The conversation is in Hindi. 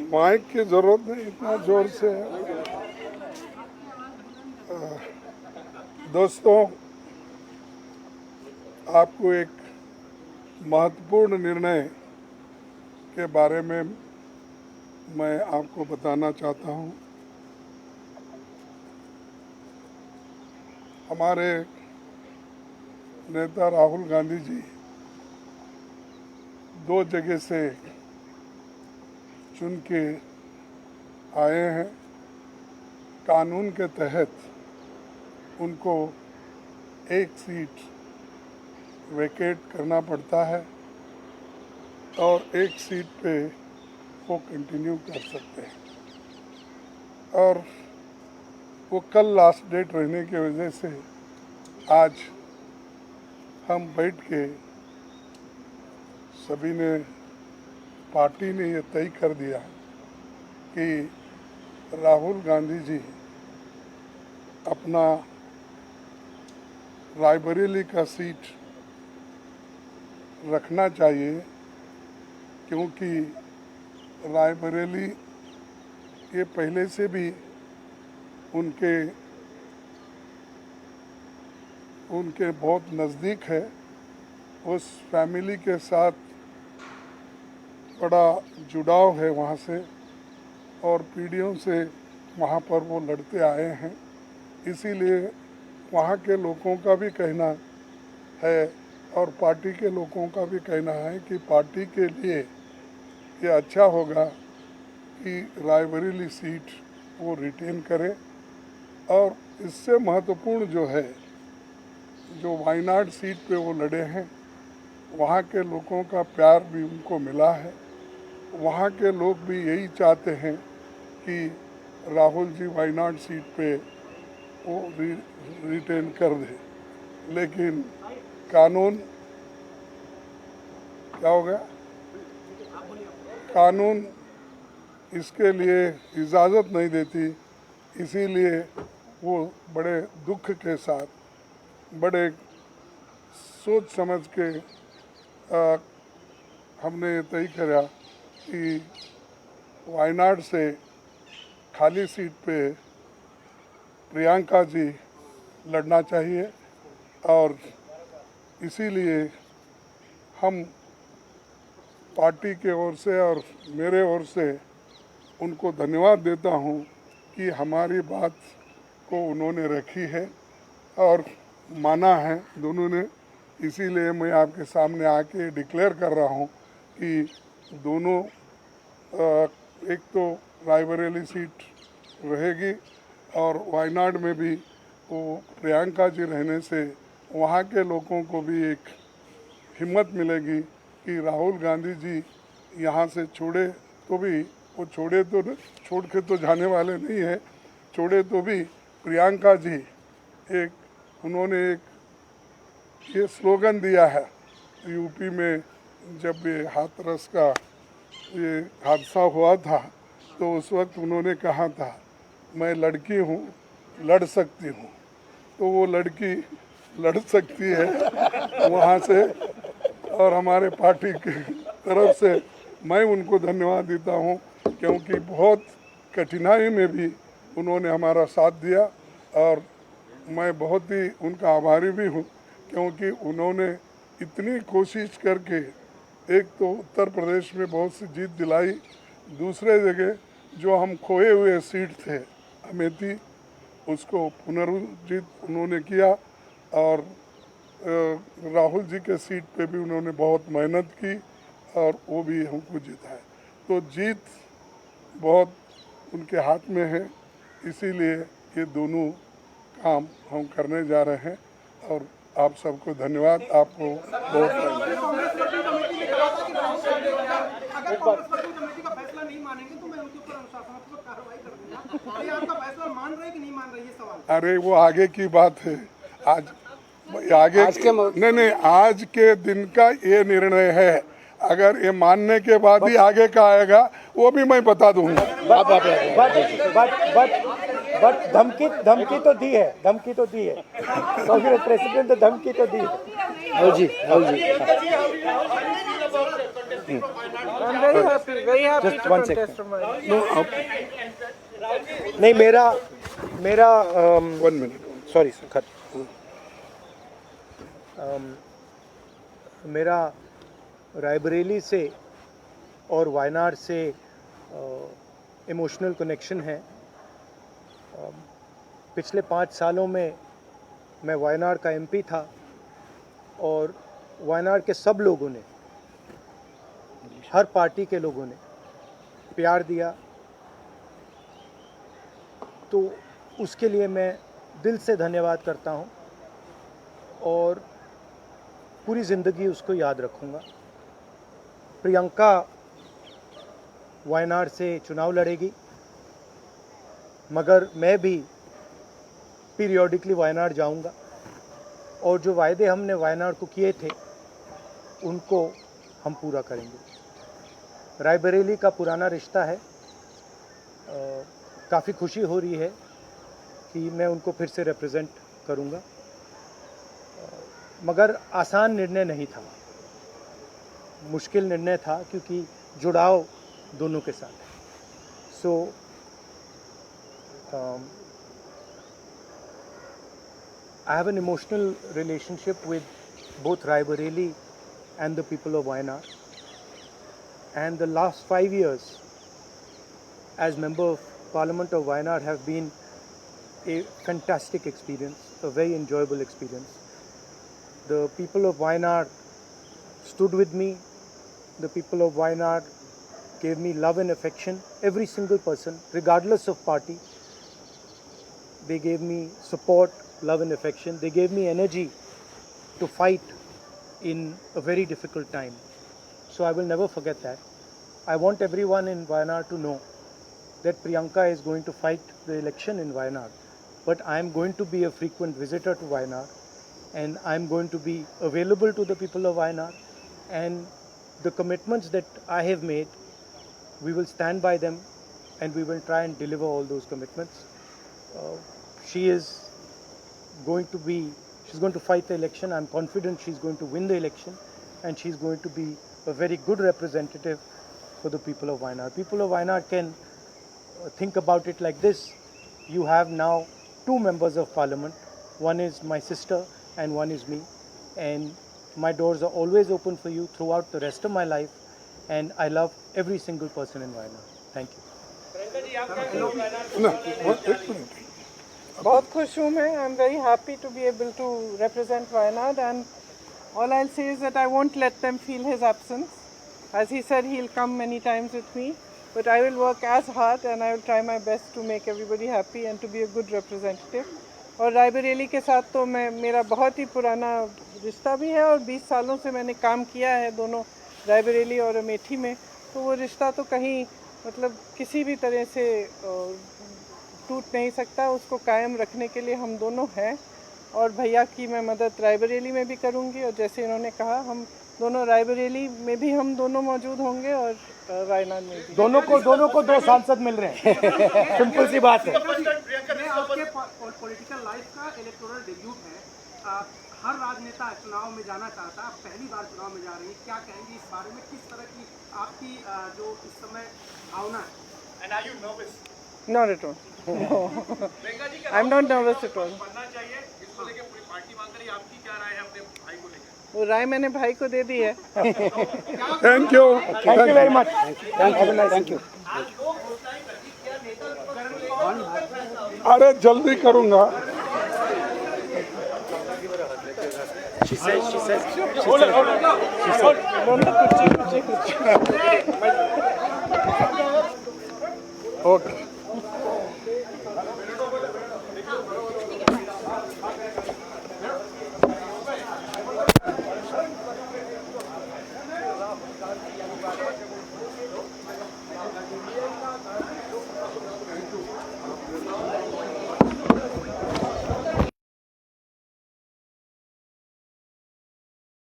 माइक की जरूरत नहीं, इतना जोर से। दोस्तों, आपको एक महत्वपूर्ण निर्णय के बारे में मैं आपको बताना चाहता हूं। हमारे नेता राहुल गांधी जी 2 जगह से चुन के आए हैं। कानून के तहत उनको एक सीट वेकेट करना पड़ता है और एक सीट पे वो कंटिन्यू कर सकते हैं। और वो कल लास्ट डेट रहने की वजह से आज हम बैठ के सभी ने, पार्टी ने ये तय कर दिया कि राहुल गांधी जी अपना रायबरेली का सीट रखना चाहिए, क्योंकि रायबरेली ये पहले से भी उनके बहुत नज़दीक है। उस फैमिली के साथ बड़ा जुड़ाव है वहाँ से, और पीढ़ियों से वहाँ पर वो लड़ते आए हैं। इसीलिए वहाँ के लोगों का भी कहना है और पार्टी के लोगों का भी कहना है कि पार्टी के लिए ये अच्छा होगा कि रायबरेली सीट वो रिटेन करे। और इससे महत्वपूर्ण जो है, जो वायनाड सीट पे वो लड़े हैं, वहाँ के लोगों का प्यार भी उनको मिला है। वहाँ के लोग भी यही चाहते हैं कि राहुल जी वायनाड सीट पे वो रिटेन कर दे। लेकिन कानून क्या हो गया, कानून इसके लिए इजाज़त नहीं देती। इसीलिए वो बड़े दुख के साथ, बड़े सोच समझ के हमने ये तय किया कि वायनाड से खाली सीट पे प्रियंका जी लड़ना चाहिए। और इसीलिए हम पार्टी के ओर से और मेरे ओर से उनको धन्यवाद देता हूं कि हमारी बात को उन्होंने रखी है और माना है दोनों ने। इसीलिए मैं आपके सामने आके डिक्लेयर कर रहा हूं कि दोनों, एक तो रायबरेली सीट रहेगी और वायनाड में भी वो प्रियंका जी रहने से वहाँ के लोगों को भी एक हिम्मत मिलेगी कि राहुल गांधी जी यहाँ से छोड़े तो भी, वो छोड़ के तो जाने वाले नहीं है, छोड़े तो भी प्रियंका जी उन्होंने एक ये स्लोगन दिया है यूपी में। जब ये हाथरस का ये हादसा हुआ था तो उस वक्त उन्होंने कहा था, मैं लड़की हूँ, लड़ सकती हूँ। तो वो लड़की लड़ सकती है वहाँ से। और हमारे पार्टी की तरफ से मैं उनको धन्यवाद देता हूँ, क्योंकि बहुत कठिनाई में भी उन्होंने हमारा साथ दिया। और मैं बहुत ही उनका आभारी भी हूँ, क्योंकि उन्होंने इतनी कोशिश करके एक तो उत्तर प्रदेश में बहुत सी जीत दिलाई, दूसरे जगह जो हम खोए हुए सीट थे अमेठी, उसको पुनर्जीत उन्होंने किया। और राहुल जी के सीट पे भी उन्होंने बहुत मेहनत की और वो भी हमको जिताया। तो जीत बहुत उनके हाथ में है। इसीलिए ये दोनों काम हम करने जा रहे हैं। और आप सबको धन्यवाद। आपको बहुत अरे वो आगे की बात है। नहीं, आज के दिन का ये निर्णय है। अगर ये मानने के बाद ही आगे का आएगा वो भी मैं बता दूंगा। बट धमकी तो दी है, तो फिर प्रेसिडेंट धमकी तो दी है। I'm very happy Just to one contest second. from Wayanad. No, नहीं मेरा 1 minute. सॉरी खत मेरा रायबरेली से और वायनाड से इमोशनल कनेक्शन है। पिछले 5 सालों में मैं वायनाड का एमपी था और वायनाड के सब लोगों ने, हर पार्टी के लोगों ने प्यार दिया, तो उसके लिए मैं दिल से धन्यवाद करता हूं और पूरी ज़िंदगी उसको याद रखूंगा। प्रियंका वायनाड से चुनाव लड़ेगी, मगर मैं भी पीरियोडिकली वायनाड जाऊंगा और जो वायदे हमने वायनाड को किए थे उनको हम पूरा करेंगे। रायबरेली का पुराना रिश्ता है, काफ़ी खुशी हो रही है कि मैं उनको फिर से रिप्रेजेंट करूंगा, मगर आसान निर्णय नहीं था, मुश्किल निर्णय था क्योंकि जुड़ाव दोनों के साथ है। सो I have an emotional relationship with both Raebareli and the people of Wayanad. And the last 5 years as Member of Parliament of Wayanad have been a fantastic experience, a very enjoyable experience. The people of Wayanad stood with me. The people of Wayanad gave me love and affection, every single person, regardless of party. They gave me support, love and affection. They gave me energy to fight in a very difficult time. So I will never forget that. I want everyone in Wayanad to know that Priyanka is going to fight the election in Wayanad, but I am going to be a frequent visitor to Wayanad, and I am going to be available to the people of Wayanad, and the commitments that I have made, we will stand by them and we will try and deliver all those commitments. She's going to fight the election. I'm confident she's going to win the election, and she's going to be a very good representative for the people of Wayanad. People of Wayanad can think about it like this. You have now 2 members of parliament. One is my sister and one is me. And my doors are always open for you throughout the rest of my life. And I love every single person in Wayanad. Thank you. No, 1 minute. बहुत खुश हूँ मैं. I'm very happy to be able to represent Wayanad, and all I'll say is that I won't let them feel his absence. As he said, he'll come many times with me, but I will work as hard and I will try my best to make everybody happy and to be a good representative. और रायबरेली के साथ तो मेरा बहुत ही पुराना रिश्ता भी है और 20 सालों से मैंने काम किया है दोनों रायबरेली और अमेठी में, तो वो रिश्ता तो कहीं मतलब किसी भी तरह से टूट नहीं सकता. उसको कायम रखने के लिए हम दोनों हैं और भैया की मैं मदद रायबरेली में भी करूंगी, और जैसे इन्होंने कहा हम दोनों रायबरेली में भी हम दोनों मौजूद होंगे और वायनाड में भी. दोनों को 2 सांसद मिल रहे हैं. सिंपल सी बात है. आपके पॉलिटिकल लाइफ का इलेक्टोरल डेब्यूट है. हर राजनेता चुनाव में जाना चाहता है, आप पहली बार चुनाव में जा रही हैं, क्या कहेंगे इस बारे में? किस तरह की आपकी जो इस समय भावना है? And are you nervous? Not at all. No. I'm not nervous at all. बनना चाहिए इसको लेके पूरी पार्टी मांग रही है. आपकी क्या राय है अपने भाई को लेकर? वो राय मैंने भाई को दे दी है. Thank you. Thank you very much. Thank you. अरे जल्दी करूंगा. दोनों कुछ Okay.